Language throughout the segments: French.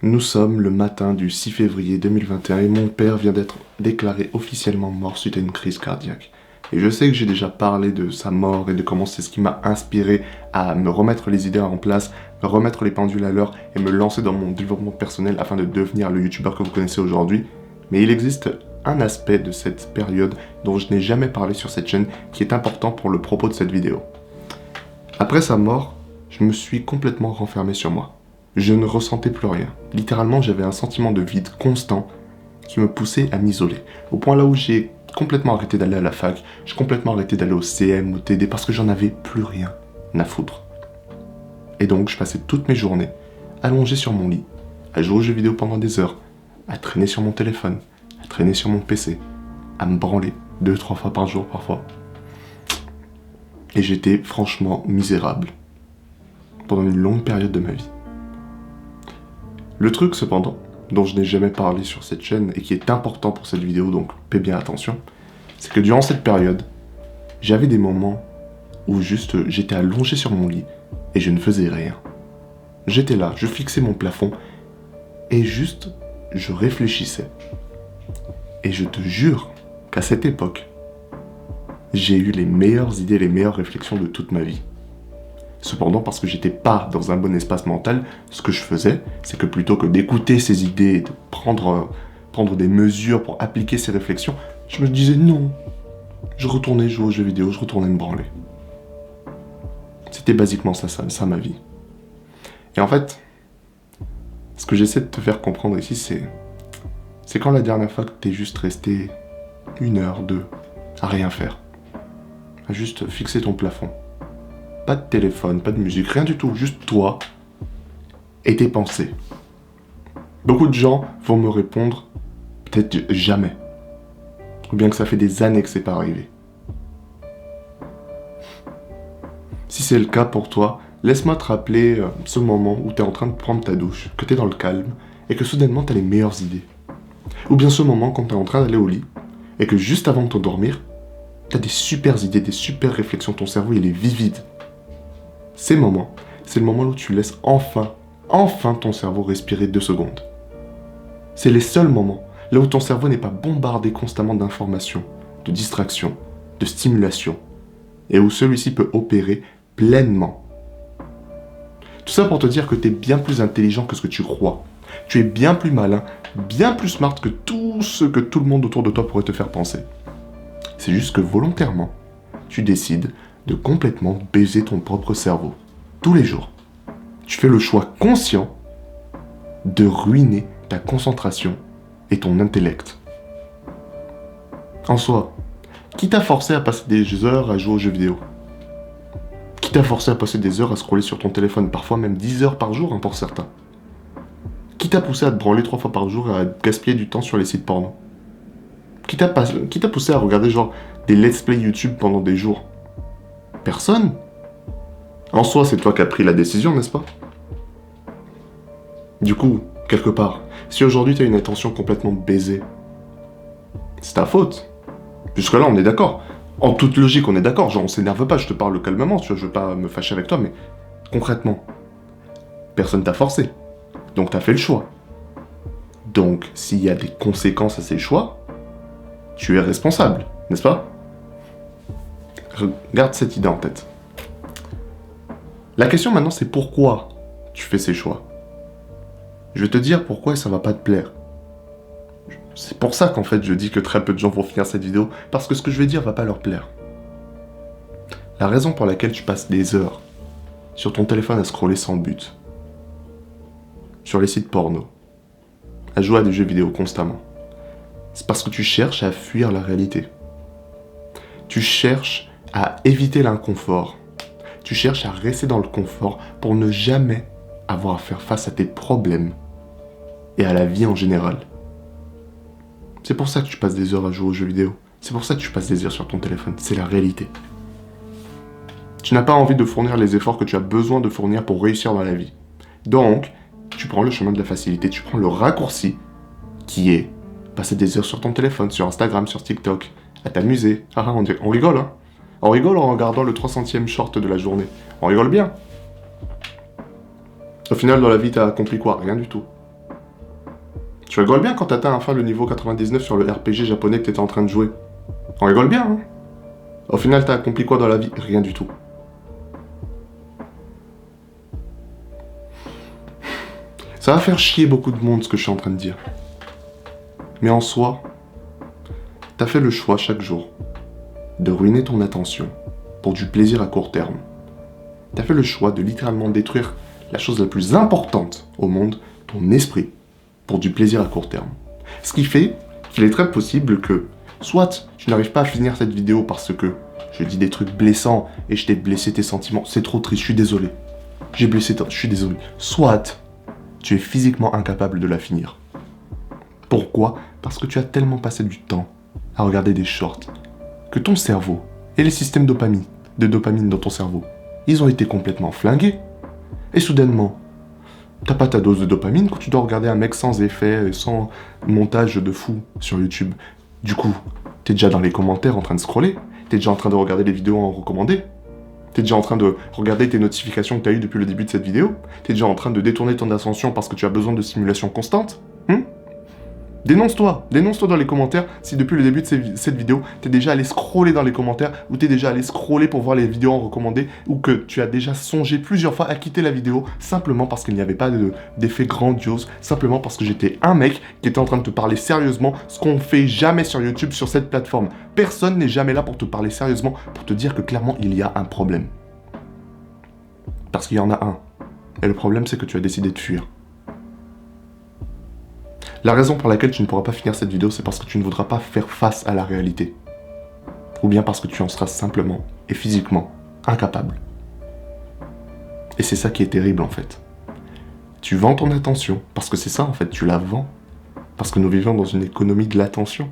Nous sommes le matin du 6 février 2021 et mon père vient d'être déclaré officiellement mort suite à une crise cardiaque. Et je sais que j'ai déjà parlé de sa mort et de comment c'est ce qui m'a inspiré à me remettre les idées en place, me remettre les pendules à l'heure et me lancer dans mon développement personnel afin de devenir le youtubeur que vous connaissez aujourd'hui. Mais il existe un aspect de cette période dont je n'ai jamais parlé sur cette chaîne qui est important pour le propos de cette vidéo. Après sa mort, je me suis complètement renfermé sur moi. Je ne ressentais plus rien. Littéralement, j'avais un sentiment de vide constant qui me poussait à m'isoler. Au point là où j'ai complètement arrêté d'aller à la fac, j'ai complètement arrêté d'aller au CM, au TD, parce que j'en avais plus rien à foutre. Et donc, je passais toutes mes journées allongé sur mon lit, à jouer aux jeux vidéo pendant des heures, à traîner sur mon téléphone, à traîner sur mon PC, à me branler 2-3 fois par jour parfois. Et j'étais franchement misérable pendant une longue période de ma vie. Le truc cependant, dont je n'ai jamais parlé sur cette chaîne et qui est important pour cette vidéo, donc fais bien attention, c'est que durant cette période, j'avais des moments où juste j'étais allongé sur mon lit et je ne faisais rien. J'étais là, je fixais mon plafond et juste je réfléchissais. Et je te jure qu'à cette époque, j'ai eu les meilleures idées, les meilleures réflexions de toute ma vie. Cependant, parce que j'étais pas dans un bon espace mental, ce que je faisais, c'est que plutôt que d'écouter ces idées et de prendre des mesures pour appliquer ces réflexions, je me disais non. Je retournais jouer aux jeux vidéo, je retournais me branler. C'était basiquement ça ma vie. Et en fait, ce que j'essaie de te faire comprendre ici, c'est quand la dernière fois que t'es juste resté 1 heure, 2, à rien faire. À juste fixer ton plafond. Pas de téléphone, pas de musique, rien du tout, juste toi et tes pensées. Beaucoup de gens vont me répondre, peut-être jamais. Ou bien que ça fait des années que c'est pas arrivé. Si c'est le cas pour toi, laisse-moi te rappeler ce moment où tu es en train de prendre ta douche, que tu es dans le calme, et que soudainement tu as les meilleures idées. Ou bien ce moment quand tu es en train d'aller au lit, et que juste avant de t'endormir, tu as des super idées, des super réflexions, ton cerveau il est vivide. Ces moments, c'est le moment où tu laisses enfin ton cerveau respirer 2 secondes. C'est les seuls moments là où ton cerveau n'est pas bombardé constamment d'informations, de distractions, de stimulations, et où celui-ci peut opérer pleinement. Tout ça pour te dire que tu es bien plus intelligent que ce que tu crois. Tu es bien plus malin, bien plus smart que tout ce que tout le monde autour de toi pourrait te faire penser. C'est juste que volontairement, tu décides de complètement baiser ton propre cerveau. Tous les jours. Tu fais le choix conscient de ruiner ta concentration et ton intellect. En soi, qui t'a forcé à passer des heures à jouer aux jeux vidéo? Qui t'a forcé à passer des heures à scroller sur ton téléphone, parfois même 10 heures par jour pour certains? Qui t'a poussé à te branler 3 fois par jour et à gaspiller du temps sur les sites porno? Qui t'a poussé à regarder genre des let's play YouTube pendant des jours? Personne. En soi, c'est toi qui as pris la décision, n'est-ce pas? Du coup, quelque part, si aujourd'hui tu as une attention complètement baisée, c'est ta faute. Jusque-là, on est d'accord. En toute logique, on est d'accord. Genre, on s'énerve pas, je te parle calmement, tu vois, je veux pas me fâcher avec toi, mais concrètement, personne t'a forcé. Donc, t'as fait le choix. Donc, s'il y a des conséquences à ces choix, tu es responsable, n'est-ce pas? Garde cette idée en tête. La question maintenant, c'est pourquoi tu fais ces choix. Je vais te dire pourquoi et ça va pas te plaire. C'est pour ça qu'en fait je dis que très peu de gens vont finir cette vidéo, parce que ce que je vais dire va pas leur plaire. La raison pour laquelle tu passes des heures sur ton téléphone à scroller sans but, sur les sites porno, à jouer à des jeux vidéo constamment, c'est parce que tu cherches à fuir la réalité. Tu cherches à éviter l'inconfort. Tu cherches à rester dans le confort pour ne jamais avoir à faire face à tes problèmes et à la vie en général. C'est pour ça que tu passes des heures à jouer aux jeux vidéo. C'est pour ça que tu passes des heures sur ton téléphone. C'est la réalité. Tu n'as pas envie de fournir les efforts que tu as besoin de fournir pour réussir dans la vie. Donc, tu prends le chemin de la facilité, tu prends le raccourci qui est passer des heures sur ton téléphone, sur Instagram, sur TikTok, à t'amuser. Ah, on rigole, hein. On rigole en regardant le 300e short de la journée. On rigole bien. Au final, dans la vie, t'as accompli quoi? Rien du tout. Tu rigoles bien quand t'atteins enfin le niveau 99 sur le RPG japonais que t'étais en train de jouer. On rigole bien, hein? Au final, t'as accompli quoi dans la vie? Rien du tout. Ça va faire chier beaucoup de monde ce que je suis en train de dire. Mais en soi, t'as fait le choix chaque jour de ruiner ton attention pour du plaisir à court terme. T'as fait le choix de littéralement détruire la chose la plus importante au monde, ton esprit, pour du plaisir à court terme. Ce qui fait qu'il est très possible que, soit tu n'arrives pas à finir cette vidéo parce que je dis des trucs blessants et je t'ai blessé tes sentiments, c'est trop triste, je suis désolé. Je suis désolé. Soit tu es physiquement incapable de la finir. Pourquoi? Parce que tu as tellement passé du temps à regarder des shorts que ton cerveau et les systèmes de dopamine dans ton cerveau, ils ont été complètement flingués. Et soudainement, t'as pas ta dose de dopamine quand tu dois regarder un mec sans effet et sans montage de fou sur YouTube. Du coup, t'es déjà dans les commentaires en train de scroller, t'es déjà en train de regarder les vidéos en recommandé, t'es déjà en train de regarder tes notifications que t'as eues depuis le début de cette vidéo, t'es déjà en train de détourner ton attention parce que tu as besoin de stimulation constante. Dénonce-toi dans les commentaires si depuis le début de cette vidéo, t'es déjà allé scroller dans les commentaires ou t'es déjà allé scroller pour voir les vidéos en recommandé ou que tu as déjà songé plusieurs fois à quitter la vidéo simplement parce qu'il n'y avait pas d'effet grandiose, simplement parce que j'étais un mec qui était en train de te parler sérieusement, ce qu'on fait jamais sur YouTube, sur cette plateforme. Personne n'est jamais là pour te parler sérieusement, pour te dire que clairement il y a un problème. Parce qu'il y en a un. Et le problème c'est que tu as décidé de fuir. La raison pour laquelle tu ne pourras pas finir cette vidéo, c'est parce que tu ne voudras pas faire face à la réalité. Ou bien parce que tu en seras simplement et physiquement incapable. Et c'est ça qui est terrible en fait. Tu vends ton attention, parce que c'est ça en fait, tu la vends. Parce que nous vivons dans une économie de l'attention.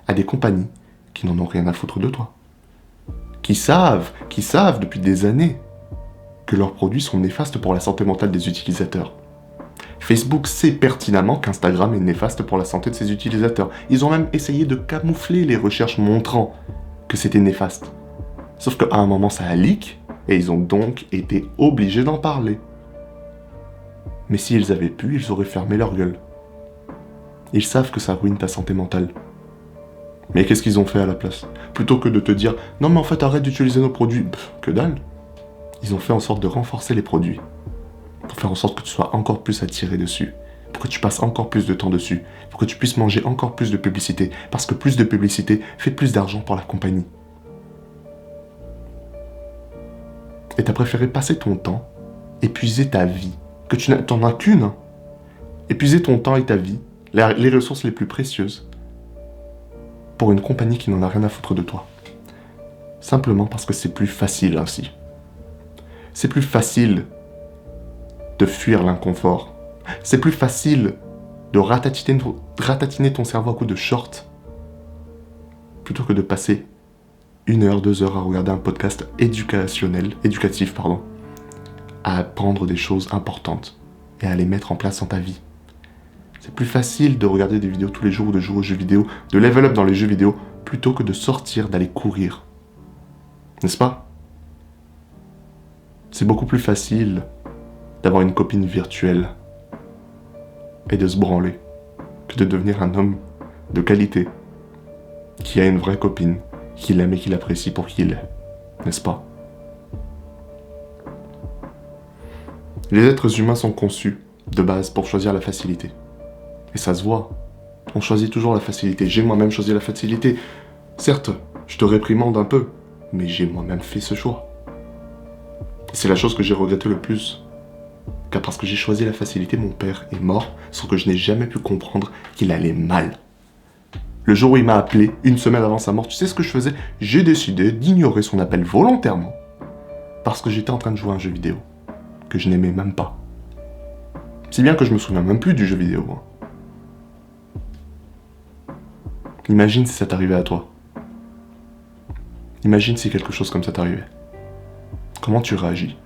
À des compagnies qui n'en ont rien à foutre de toi. Qui savent depuis des années que leurs produits sont néfastes pour la santé mentale des utilisateurs. Facebook sait pertinemment qu'Instagram est néfaste pour la santé de ses utilisateurs. Ils ont même essayé de camoufler les recherches montrant que c'était néfaste. Sauf qu'à un moment, ça a leak, et ils ont donc été obligés d'en parler. Mais s'ils avaient pu, ils auraient fermé leur gueule. Ils savent que ça ruine ta santé mentale. Mais qu'est-ce qu'ils ont fait à la place? Plutôt que de te dire « Non mais en fait, arrête d'utiliser nos produits », que dalle. Ils ont fait en sorte de renforcer les produits. Pour faire en sorte que tu sois encore plus attiré dessus, pour que tu passes encore plus de temps dessus, pour que tu puisses manger encore plus de publicité, parce que plus de publicité fait plus d'argent pour la compagnie. Et t'as préféré passer ton temps, épuiser ta vie, que tu n'en as qu'une, hein. Épuiser ton temps et ta vie, les ressources les plus précieuses, pour une compagnie qui n'en a rien à foutre de toi. Simplement parce que c'est plus facile ainsi. C'est plus facile de fuir l'inconfort. C'est plus facile de ratatiner ton cerveau à coups de short plutôt que de passer 1 heure, 2 heures à regarder un podcast éducatif, à apprendre des choses importantes et à les mettre en place dans ta vie. C'est plus facile de regarder des vidéos tous les jours ou de jouer aux jeux vidéo, de level up dans les jeux vidéo plutôt que de sortir, d'aller courir. N'est-ce pas? C'est beaucoup plus facile d'avoir une copine virtuelle et de se branler que de devenir un homme de qualité qui a une vraie copine, qui l'aime et qui l'apprécie pour qui il est, n'est-ce pas? Les êtres humains sont conçus de base pour choisir la facilité. Et ça se voit. On choisit toujours la facilité. J'ai moi-même choisi la facilité. Certes, je te réprimande un peu, mais j'ai moi-même fait ce choix. C'est la chose que j'ai regretté le plus. Car parce que j'ai choisi la facilité, mon père est mort sans que je n'ai jamais pu comprendre qu'il allait mal. Le jour où il m'a appelé, 1 semaine avant sa mort, tu sais ce que je faisais? J'ai décidé d'ignorer son appel volontairement parce que j'étais en train de jouer à un jeu vidéo que je n'aimais même pas. Si bien que je me souviens même plus du jeu vidéo. Imagine si ça t'arrivait à toi. Imagine si quelque chose comme ça t'arrivait. Comment tu réagis?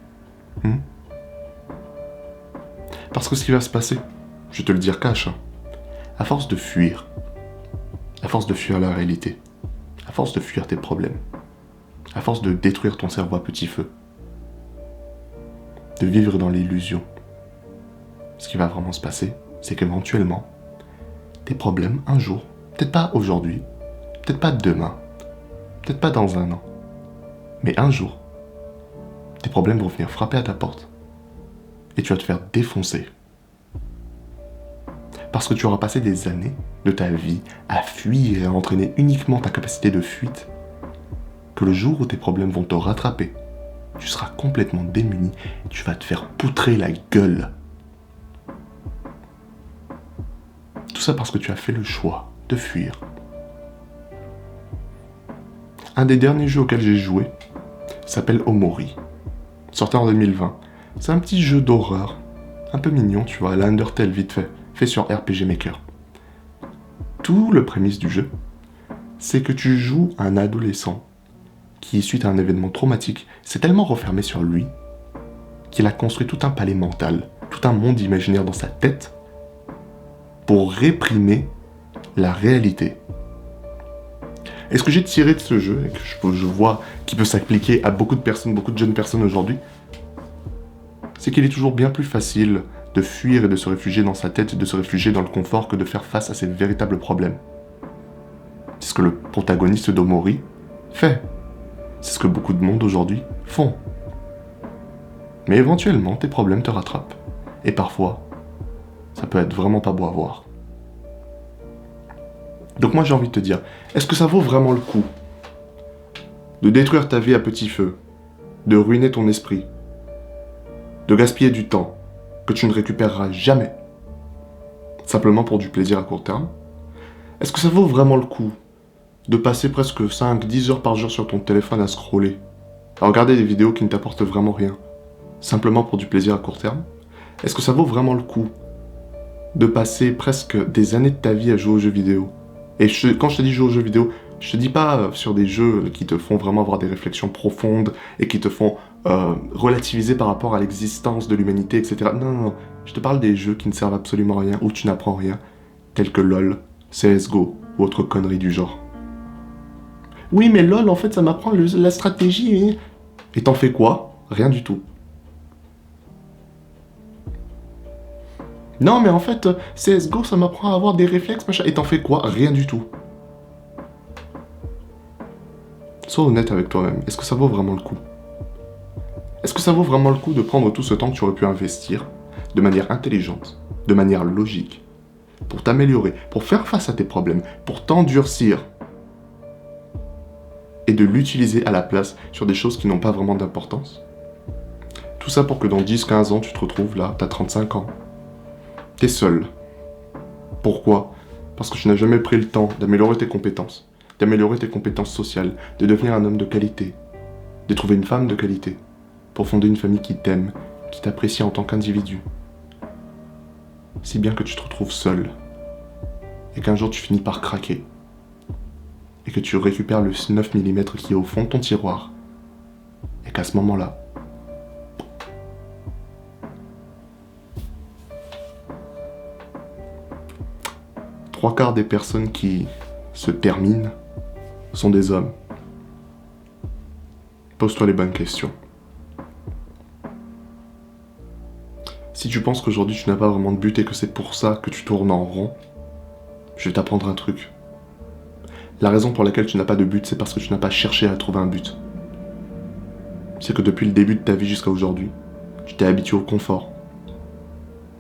Parce que ce qui va se passer, je vais te le dire cash, à force de fuir la réalité, à force de fuir tes problèmes, à force de détruire ton cerveau à petit feu, de vivre dans l'illusion, ce qui va vraiment se passer, c'est qu'éventuellement, tes problèmes un jour, peut-être pas aujourd'hui, peut-être pas demain, peut-être pas dans un an, mais un jour, tes problèmes vont venir frapper à ta porte et tu vas te faire défoncer. Parce que tu auras passé des années de ta vie à fuir et à entraîner uniquement ta capacité de fuite, que le jour où tes problèmes vont te rattraper, tu seras complètement démuni et tu vas te faire poutrer la gueule. Tout ça parce que tu as fait le choix de fuir. Un des derniers jeux auxquels j'ai joué s'appelle Omori. Sorti en 2020. C'est un petit jeu d'horreur, un peu mignon, tu vois, à la Undertale vite fait sur RPG Maker. Tout le prémisse du jeu, c'est que tu joues un adolescent qui, suite à un événement traumatique, s'est tellement refermé sur lui qu'il a construit tout un palais mental, tout un monde imaginaire dans sa tête pour réprimer la réalité. Et ce que j'ai tiré de ce jeu, et que je vois qui peut s'appliquer à beaucoup de personnes, beaucoup de jeunes personnes aujourd'hui, c'est qu'il est toujours bien plus facile de fuir et de se réfugier dans sa tête, de se réfugier dans le confort que de faire face à ses véritables problèmes. C'est ce que le protagoniste d'Omori fait. C'est ce que beaucoup de monde aujourd'hui font. Mais éventuellement, tes problèmes te rattrapent. Et parfois, ça peut être vraiment pas beau à voir. Donc moi j'ai envie de te dire, est-ce que ça vaut vraiment le coup de détruire ta vie à petit feu, de ruiner ton esprit, de gaspiller du temps que tu ne récupéreras jamais, simplement pour du plaisir à court terme? Est-ce que ça vaut vraiment le coup de passer presque 5-10 heures par jour sur ton téléphone à scroller, à regarder des vidéos qui ne t'apportent vraiment rien, simplement pour du plaisir à court terme? Est-ce que ça vaut vraiment le coup de passer presque des années de ta vie à jouer aux jeux vidéo? Et quand je te dis jouer aux jeux vidéo, je te dis pas sur des jeux qui te font vraiment avoir des réflexions profondes et qui te font relativiser par rapport à l'existence de l'humanité, etc. Non. Je te parle des jeux qui ne servent absolument à rien, où tu n'apprends rien, tels que LOL, CSGO ou autre conneries du genre. Oui, mais LOL, en fait, ça m'apprend la stratégie. Et t'en fais quoi? Rien du tout. Non, mais en fait, CSGO, ça m'apprend à avoir des réflexes, machin. Et t'en fais quoi? Rien du tout. Sois honnête avec toi-même. Est-ce que ça vaut vraiment le coup? Est-ce que ça vaut vraiment le coup de prendre tout ce temps que tu aurais pu investir de manière intelligente, de manière logique, pour t'améliorer, pour faire face à tes problèmes, pour t'endurcir, et de l'utiliser à la place sur des choses qui n'ont pas vraiment d'importance? Tout ça pour que dans 10-15 ans, tu te retrouves là, t'as 35 ans. T'es seul. Pourquoi? Parce que tu n'as jamais pris le temps d'améliorer tes compétences sociales, de devenir un homme de qualité, de trouver une femme de qualité, pour fonder une famille qui t'aime, qui t'apprécie en tant qu'individu. Si bien que tu te retrouves seul, et qu'un jour tu finis par craquer, et que tu récupères le 9 mm qui est au fond de ton tiroir, et qu'à ce moment-là, trois quarts des personnes qui se terminent sont des hommes. Pose-toi les bonnes questions. Si tu penses qu'aujourd'hui tu n'as pas vraiment de but et que c'est pour ça que tu tournes en rond, je vais t'apprendre un truc. La raison pour laquelle tu n'as pas de but, c'est parce que tu n'as pas cherché à trouver un but. C'est que depuis le début de ta vie jusqu'à aujourd'hui, tu t'es habitué au confort,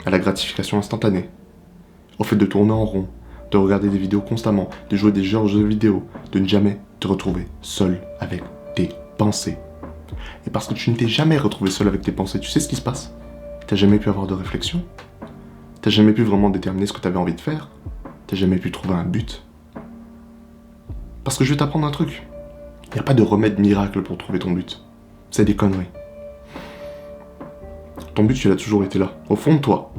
à la gratification instantanée, au fait de tourner en rond, de regarder des vidéos constamment, de jouer des jeux vidéo, de ne jamais te retrouver seul avec tes pensées. Et parce que tu ne t'es jamais retrouvé seul avec tes pensées, tu sais ce qui se passe? T'as jamais pu avoir de réflexion? T'as jamais pu vraiment déterminer ce que t'avais envie de faire? T'as jamais pu trouver un but? Parce que je vais t'apprendre un truc. Il n'y a pas de remède miracle pour trouver ton but. C'est des conneries. Ton but, il a toujours été là, au fond de toi.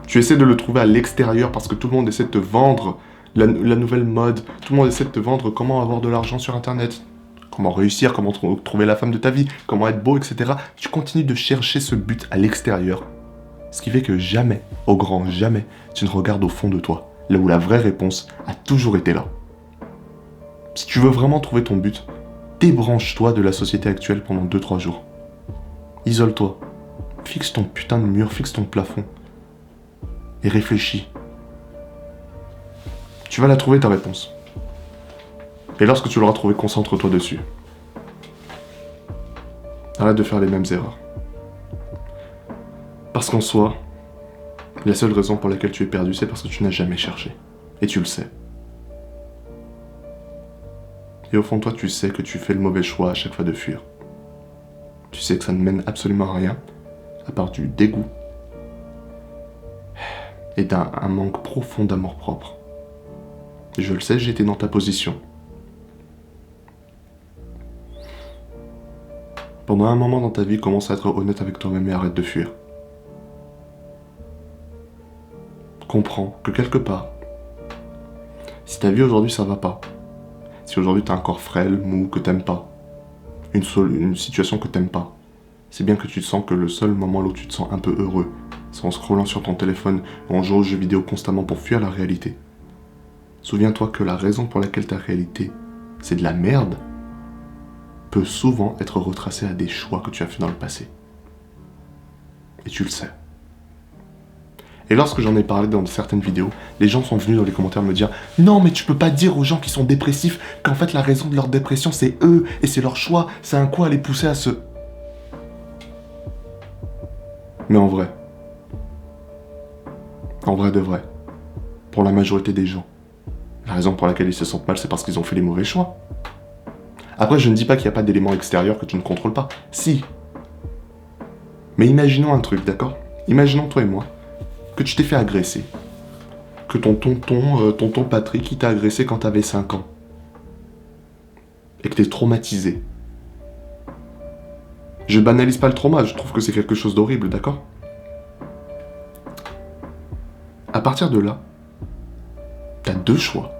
Tu essaies de le trouver à l'extérieur parce que tout le monde essaie de te vendre la nouvelle mode. Tout le monde essaie de te vendre comment avoir de l'argent sur Internet. Comment réussir, comment trouver la femme de ta vie, comment être beau, etc. Tu continues de chercher ce but à l'extérieur. Ce qui fait que jamais, au grand jamais, tu ne regardes au fond de toi, là où la vraie réponse a toujours été là. Si tu veux vraiment trouver ton but, débranche-toi de la société actuelle pendant 2-3 jours. Isole-toi. Fixe ton putain de mur, fixe ton plafond. Et réfléchis. Tu vas la trouver ta réponse. Et lorsque tu l'auras trouvée, concentre-toi dessus. Arrête de faire les mêmes erreurs. Parce qu'en soi, la seule raison pour laquelle tu es perdu, c'est parce que tu n'as jamais cherché. Et tu le sais. Et au fond de toi, tu sais que tu fais le mauvais choix à chaque fois de fuir. Tu sais que ça ne mène absolument à rien, à part du dégoût et un manque profond d'amour-propre. Je le sais, j'étais dans ta position. Pendant un moment dans ta vie, commence à être honnête avec toi-même et arrête de fuir. Comprends que quelque part, si ta vie aujourd'hui ça va pas, si aujourd'hui t'as un corps frêle, mou, que t'aimes pas, une situation que t'aimes pas, c'est bien que tu sens que le seul moment où tu te sens un peu heureux, c'est en scrollant sur ton téléphone ou en jouant aux jeux vidéo constamment pour fuir la réalité. Souviens-toi que la raison pour laquelle ta réalité, c'est de la merde, peut souvent être retracée à des choix que tu as fait dans le passé. Et tu le sais. Et lorsque j'en ai parlé dans certaines vidéos, les gens sont venus dans les commentaires me dire « Non, mais tu peux pas dire aux gens qui sont dépressifs qu'en fait la raison de leur dépression c'est eux, et c'est leur choix, c'est un quoi à les pousser à se... » Mais en vrai de vrai, pour la majorité des gens, la raison pour laquelle ils se sentent mal, c'est parce qu'ils ont fait les mauvais choix. Après, je ne dis pas qu'il n'y a pas d'éléments extérieurs que tu ne contrôles pas. Si. Mais imaginons un truc, d'accord ? Imaginons toi et moi, que tu t'es fait agresser. Que ton tonton Patrick, il t'a agressé quand t'avais 5 ans. Et que t'es traumatisé. Je banalise pas le trauma, je trouve que c'est quelque chose d'horrible, d'accord ? À partir de là, t'as 2 choix.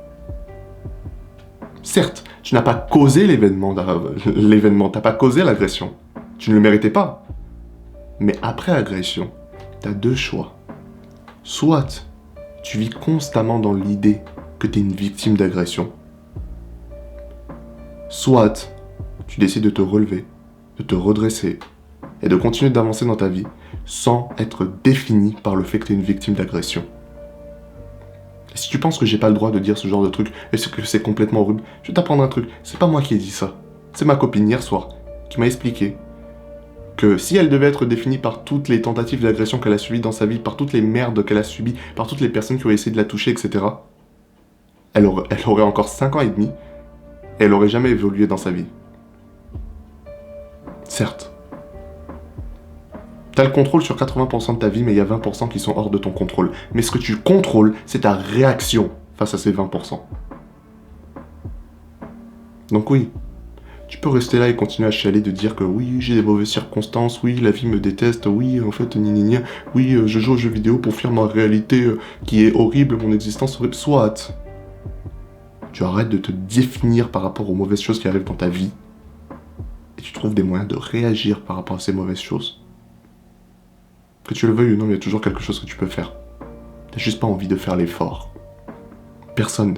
Certes, tu n'as pas causé l'événement, t'as pas causé l'agression. Tu ne le méritais pas. Mais après agression, t'as 2 choix. Soit tu vis constamment dans l'idée que t'es une victime d'agression. Soit tu décides de te relever, de te redresser et de continuer d'avancer dans ta vie sans être défini par le fait que t'es une victime d'agression. Et si tu penses que j'ai pas le droit de dire ce genre de truc et que c'est complètement horrible, je vais t'apprendre un truc. C'est pas moi qui ai dit ça. C'est ma copine hier soir qui m'a expliqué que si elle devait être définie par toutes les tentatives d'agression qu'elle a subies dans sa vie, par toutes les merdes qu'elle a subies, par toutes les personnes qui ont essayé de la toucher, etc., elle aurait encore 5 ans et demi et elle aurait jamais évolué dans sa vie. Certes. T'as le contrôle sur 80% de ta vie, mais il y a 20% qui sont hors de ton contrôle. Mais ce que tu contrôles, c'est ta réaction face à ces 20%. Donc oui, tu peux rester là et continuer à chialer, de dire que oui, j'ai des mauvaises circonstances, oui, la vie me déteste, oui, en fait, oui, je joue aux jeux vidéo pour fuir ma réalité qui est horrible, mon existence horrible. Soit tu arrêtes de te définir par rapport aux mauvaises choses qui arrivent dans ta vie et tu trouves des moyens de réagir par rapport à ces mauvaises choses. Que tu le veuilles ou non, il y a toujours quelque chose que tu peux faire. T'as juste pas envie de faire l'effort. Personne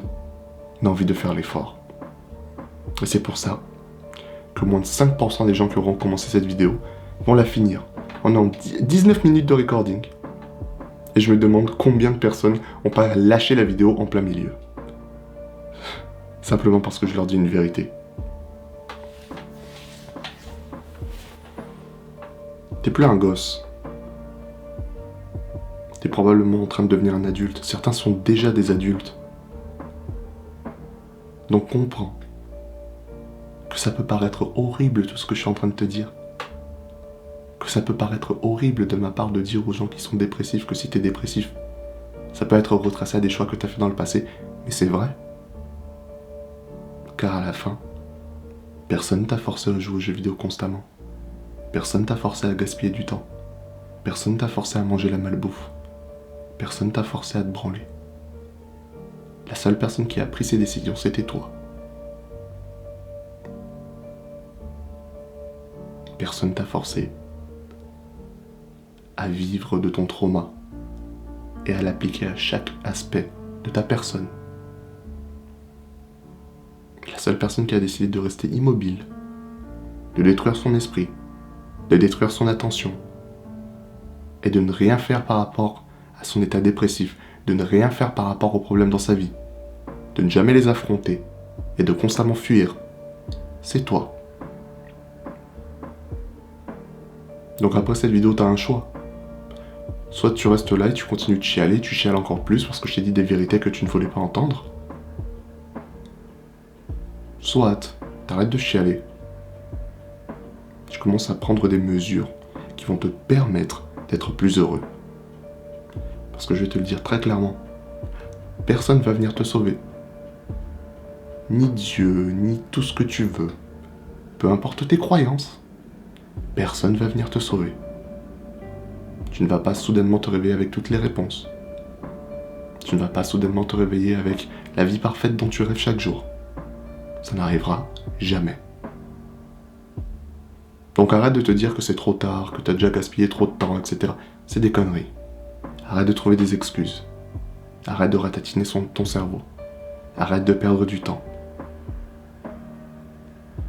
n'a envie de faire l'effort. Et c'est pour ça que moins de 5% des gens qui auront commencé cette vidéo vont la finir. On est en 19 minutes de recording. Et je me demande combien de personnes ont pas lâché la vidéo en plein milieu. Simplement parce que je leur dis une vérité. T'es plus un gosse. T'es probablement en train de devenir un adulte. Certains sont déjà des adultes. Donc comprends que ça peut paraître horrible tout ce que je suis en train de te dire. Que ça peut paraître horrible de ma part de dire aux gens qui sont dépressifs que si t'es dépressif, ça peut être retracé à des choix que t'as fait dans le passé. Mais c'est vrai. Car à la fin, personne t'a forcé à jouer aux jeux vidéo constamment. Personne t'a forcé à gaspiller du temps. Personne t'a forcé à manger la malbouffe. Personne t'a forcé à te branler. La seule personne qui a pris ces décisions, c'était toi. Personne t'a forcé à vivre de ton trauma et à l'appliquer à chaque aspect de ta personne. La seule personne qui a décidé de rester immobile, de détruire son esprit, de détruire son attention, et de ne rien faire par rapport à son état dépressif, de ne rien faire par rapport aux problèmes dans sa vie, de ne jamais les affronter et de constamment fuir, c'est toi. Donc après cette vidéo, t'as un choix. Soit tu restes là et tu continues de chialer, tu chiales encore plus parce que je t'ai dit des vérités que tu ne voulais pas entendre. Soit t'arrêtes de chialer. Tu commences à prendre des mesures qui vont te permettre d'être plus heureux. Parce que je vais te le dire très clairement, personne ne va venir te sauver. Ni Dieu, ni tout ce que tu veux. Peu importe tes croyances, personne ne va venir te sauver. Tu ne vas pas soudainement te réveiller avec toutes les réponses. Tu ne vas pas soudainement te réveiller avec la vie parfaite dont tu rêves chaque jour. Ça n'arrivera jamais. Donc arrête de te dire que c'est trop tard, que tu as déjà gaspillé trop de temps, etc. C'est des conneries. Arrête de trouver des excuses. Arrête de ratatiner ton cerveau. Arrête de perdre du temps.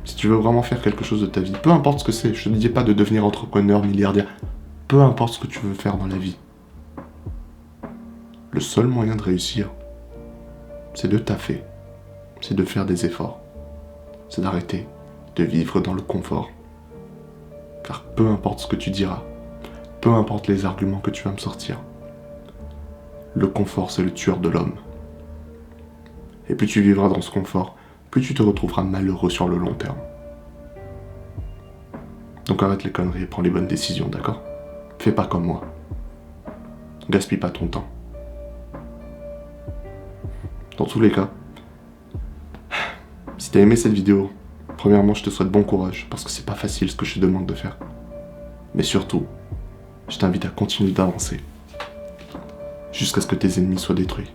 Si tu veux vraiment faire quelque chose de ta vie, peu importe ce que c'est, je ne te dis pas de devenir entrepreneur, milliardaire, peu importe ce que tu veux faire dans la vie. Le seul moyen de réussir, c'est de taffer, c'est de faire des efforts, c'est d'arrêter de vivre dans le confort. Car peu importe ce que tu diras, peu importe les arguments que tu vas me sortir, le confort c'est le tueur de l'homme. Et plus tu vivras dans ce confort, plus tu te retrouveras malheureux sur le long terme. Donc arrête les conneries et prends les bonnes décisions, d'accord ? Fais pas comme moi. Gaspille pas ton temps. Dans tous les cas, si t'as aimé cette vidéo, premièrement, je te souhaite bon courage, parce que c'est pas facile ce que je te demande de faire. Mais surtout, je t'invite à continuer d'avancer, jusqu'à ce que tes ennemis soient détruits.